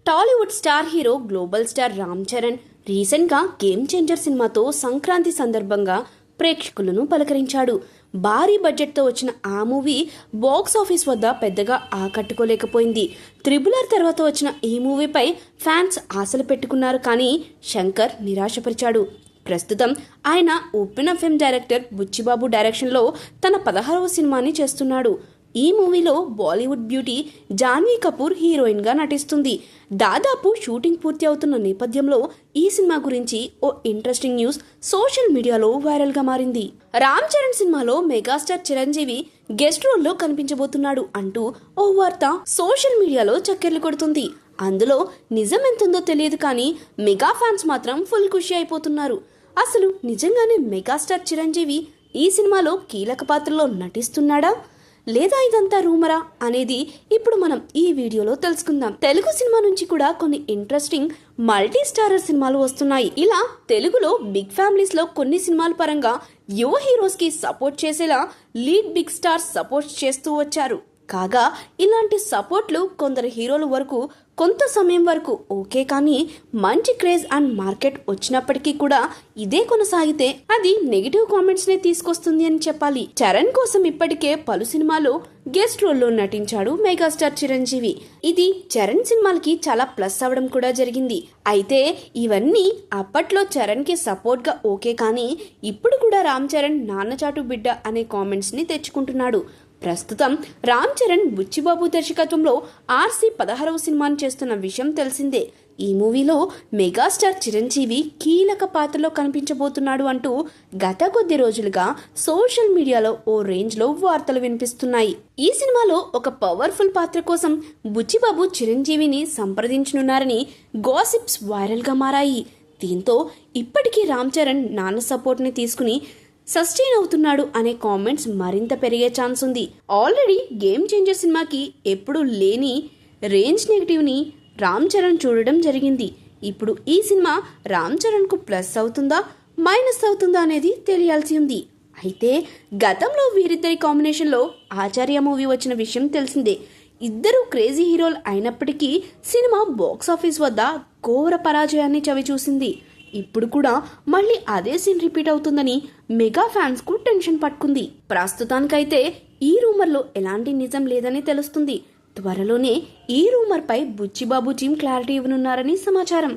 Tollywood star hero global star Ram Charan రీసెంట్గా game changer సినిమాతో సంక్రాంతి సందర్భంగా ప్రేక్షకులను పలకరించాడు. భారీ బడ్జెట్తో వచ్చిన ఆ మూవీ బాక్స్ ఆఫీస్ వద్ద పెద్దగా ఆకట్టుకోలేకపోయింది. త్రిబుల్ ఆర్ తర్వాత వచ్చిన ఈ మూవీపై ఫ్యాన్స్ ఆశలు పెట్టుకున్నారు, కానీ శంకర్ నిరాశపరిచాడు. ప్రస్తుతం ఆయన ఉప్పెన ఫిల్మ్ డైరెక్టర్ బుచ్చిబాబు డైరెక్షన్లో తన 16వ సినిమాని చేస్తున్నాడు. ఈ మూవీలో బాలీవుడ్ బ్యూటీ జాన్వీ కపూర్ హీరోయిన్గా నటిస్తుంది. దాదాపు షూటింగ్ పూర్తి అవుతున్న నేపథ్యంలో ఈ సినిమా గురించి ఓ ఇంట్రెస్టింగ్ న్యూస్ సోషల్ మీడియాలో వైరల్గా మారింది. రామ్ చరణ్ సినిమాలో మెగాస్టార్ చిరంజీవి గెస్ట్ రోల్లో కనిపించబోతున్నాడు అంటూ ఓ వార్త సోషల్ మీడియాలో చక్కెర్లు కొడుతుంది. అందులో నిజం ఎంతుందో తెలియదు, కానీ మెగా ఫ్యాన్స్ మాత్రం ఫుల్ ఖుషి అయిపోతున్నారు. అసలు నిజంగానే మెగాస్టార్ చిరంజీవి ఈ సినిమాలో కీలక పాత్రలో నటిస్తున్నాడా లేదా ఇదంతా రూమరా అనేది ఇప్పుడు మనం ఈ వీడియోలో తెలుసుకుందాం. తెలుగు సినిమా నుంచి కూడా కొన్ని ఇంట్రెస్టింగ్ మల్టీ స్టారర్ సినిమాలు వస్తున్నాయి. ఇలా తెలుగులో బిగ్ ఫ్యామిలీస్ లో కొన్ని సినిమాల పరంగా యువ హీరోస్ కి సపోర్ట్ చేసేలా లీడ్ బిగ్ స్టార్స్ సపోర్ట్ చేస్తూ వచ్చారు. కాగా ఇలాంటి సపోర్ట్లు కొందరు హీరోల వరకు కొంత సమయం వరకు ఓకే, కానీ మంచి క్రేజ్ అండ్ మార్కెట్ వచ్చినప్పటికీ కూడా ఇదే కొనసాగితే అది నెగిటివ్ కామెంట్స్ నే తీసుకొస్తుంది అని చెప్పాలి. చరణ్ కోసం ఇప్పటికే పలు సినిమాలో గెస్ట్ రోల్లో నటించాడు మెగాస్టార్ చిరంజీవి. ఇది చరణ్ సినిమాలకి చాలా ప్లస్ అవ్వడం కూడా జరిగింది. అయితే ఇవన్నీ అప్పట్లో చరణ్ కి సపోర్ట్ గా ఓకే, కానీ ఇప్పుడు కూడా రామ్ చరణ్ నాన్నచాటు బిడ్డ అనే కామెంట్స్ ని తెచ్చుకుంటున్నాడు. ప్రస్తుతం రామ్ చరణ్ బుచ్చిబాబు దర్శకత్వంలో ఆర్సీ 16వ సినిమాను చేస్తున్న విషయం తెలిసిందే. ఈ మూవీలో మెగాస్టార్ చిరంజీవి కీలక పాత్రలో కనిపించబోతున్నాడు అంటూ గత కొద్ది రోజులుగా సోషల్ మీడియాలో ఓ రేంజ్లో వార్తలు వినిపిస్తున్నాయి. ఈ సినిమాలో ఒక పవర్ఫుల్ పాత్ర కోసం బుచ్చిబాబు చిరంజీవిని సంప్రదించనున్నారని గాసిప్స్ వైరల్గా మారాయి. దీంతో ఇప్పటికీ రామ్ చరణ్ నాన్న సపోర్ట్ని తీసుకుని సస్టైన్ అవుతున్నాడు అనే కామెంట్స్ మరింత పెరిగే ఛాన్స్ ఉంది. ఆల్రెడీ గేమ్ చేంజర్ సినిమాకి ఎప్పుడు లేని రేంజ్ నెగిటివ్ని రామ్ చరణ్ చూడడం జరిగింది. ఇప్పుడు ఈ సినిమా రామ్ చరణ్కు ప్లస్ అవుతుందా మైనస్ అవుతుందా అనేది తెలియాల్సి ఉంది. అయితే గతంలో వీరిద్దరి కాంబినేషన్లో ఆచార్య మూవీ వచ్చిన విషయం తెలిసిందే. ఇద్దరు క్రేజీ హీరోలు అయినప్పటికీ సినిమా బాక్స్ ఆఫీస్ వద్ద ఘోర పరాజయాన్ని చవిచూసింది. ఇప్పుడు కూడా మళ్ళీ అదే సీన్ రిపీట్ అవుతుందని మెగా ఫ్యాన్స్ కు టెన్షన్ పట్టుకుంది. ప్రస్తుతానికైతే ఈ రూమర్లో ఎలాంటి నిజం లేదని తెలుస్తుంది. త్వరలోనే ఈ రూమర్ పై బుచ్చిబాబు టీం క్లారిటీ ఇవ్వనున్నారని సమాచారం.